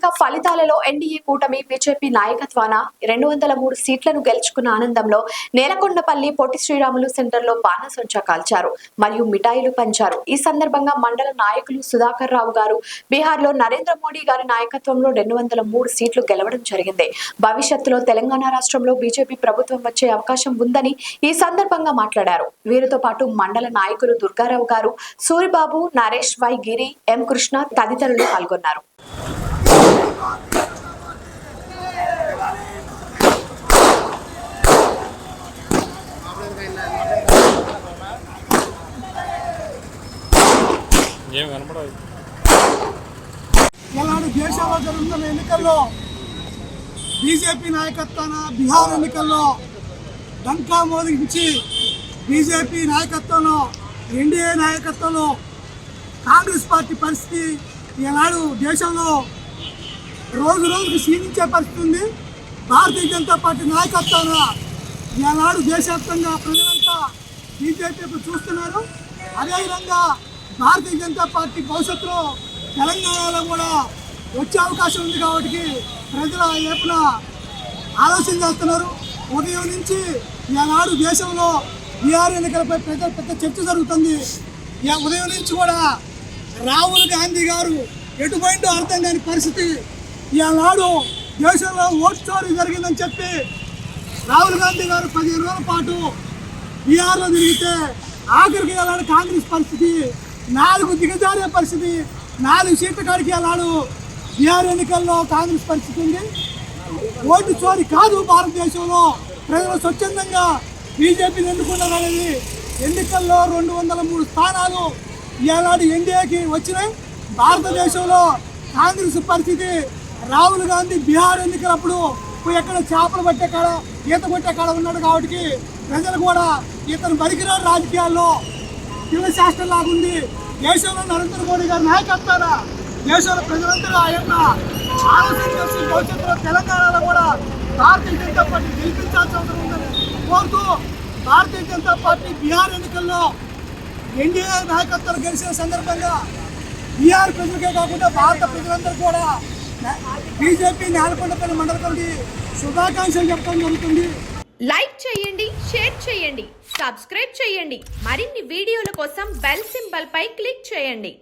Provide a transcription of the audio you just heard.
ఎన్నిక ఫలితాలలో ఎన్డీఏ కూటమి బీజేపీ నాయకత్వాన 203 సీట్లను గెలుచుకున్న ఆనందంలో నేలకొండపల్లి పొట్టి శ్రీరాములు సెంటర్లో బాణసంచా కాల్చారు మరియు మిఠాయిలు పంచారు. ఈ సందర్భంగా మండల నాయకులు సుధాకర్ రావు గారు బీహార్లో నరేంద్ర మోడీ గారి నాయకత్వంలో 203 సీట్లు గెలవడం జరిగింది. భవిష్యత్తులో తెలంగాణ రాష్ట్రంలో బీజేపీ ప్రభుత్వం వచ్చే అవకాశం ఉందని ఈ సందర్భంగా మాట్లాడారు. వీరితో పాటు మండల నాయకులు దుర్గారావు గారు, సూరిబాబు, నరేష్ వై గిరి, ఎం కృష్ణ తదితరులు పాల్గొన్నారు. ఇలాంటి దేశంలో జరుగుతున్న ఎన్నికల్లో బీజేపీ నాయకత్వాన బీహార్ ఎన్నికల్లో డంకా మోగించి బీజేపీ నాయకత్వంలో ఎన్డీఏ నాయకత్వంలో కాంగ్రెస్ పార్టీ పరిస్థితి ఈనాడు దేశంలో రోజు రోజుకు క్షీణించే పరిస్థితి ఉంది. భారతీయ జనతా పార్టీ నాయకత్వాన ఈనాడు దేశవ్యాప్తంగా ప్రజలంతా బీజేపీకి చూస్తున్నారు. అదేవిధంగా భారతీయ జనతా పార్టీ భవిష్యత్తులో తెలంగాణలో కూడా వచ్చే అవకాశం ఉంది కాబట్టి ప్రజల వైపున ఆలోచన చేస్తున్నారు. ఉదయం నుంచి ఈనాడు దేశంలో బీహార్ ఎన్నికలపై పెద్ద చర్చ జరుగుతుంది. ఉదయం నుంచి కూడా రాహుల్ గాంధీ గారు ఎటుపోయిందో అర్థం కాని పరిస్థితి. ఈనాడు దేశంలో ఓటు చోరీ జరిగిందని చెప్పి రాహుల్ గాంధీ గారు 15 రోజుల పాటు బీహార్లో తిరిగితే ఆఖరికి అలాంటి కాంగ్రెస్ పరిస్థితి 4 దిగజారే పరిస్థితి. 4 సీట్ల కాడికి అలాడు బీహార్ ఎన్నికల్లో కాంగ్రెస్ పరిస్థితి ఉంది. ఓటు చోరీ కాదు, భారతదేశంలో ప్రజలు స్వచ్ఛందంగా బీజేపీని ఎన్నుకున్నారనేది ఎన్నికల్లో 203 స్థానాలు ఈనాడు ఎన్డీఏకి వచ్చినాయి. భారతదేశంలో కాంగ్రెస్ పరిస్థితి రాహుల్ గాంధీ బీహార్ ఎన్నికలప్పుడు ఎక్కడ చేపలు పట్టే కాడ ఈత కొట్టే కాడ ఉన్నాడు కాబట్టి ప్రజలు కూడా ఇతను బలికిరాడు రాజకీయాల్లో పిల్ల శాస్త్రం లాగుంది. దేశంలో నరేంద్ర మోడీ గారి నాయకత్వాన దేశంలో ప్రజలందరూ ఆయన ఆలోచన చేసి భవిష్యత్తులో తెలంగాణలో కూడా భారతీయ జనతా పార్టీ గెలిపించాల్సిన అవసరం ఉందని కోరుతూ భారతీయ జనతా పార్టీ బీహార్ ఎన్నికల్లో ఎన్డీఏ నాయకత్వం గెలిచిన సందర్భంగా బీహార్ ప్రజలకే కాకుండా భారత ప్రజలందరూ కూడా బీజేపీ నేలకొండపల్లి మండల కమిటీ శుభాకాంక్షలు చెప్పడం జరుగుతుంది. లైక్ చేయండి, షేర్ చేయండి, సబ్స్క్రైబ్ చేయండి. మరిన్ని వీడియోల కోసం బెల్ సింబల్ పై క్లిక్ చేయండి.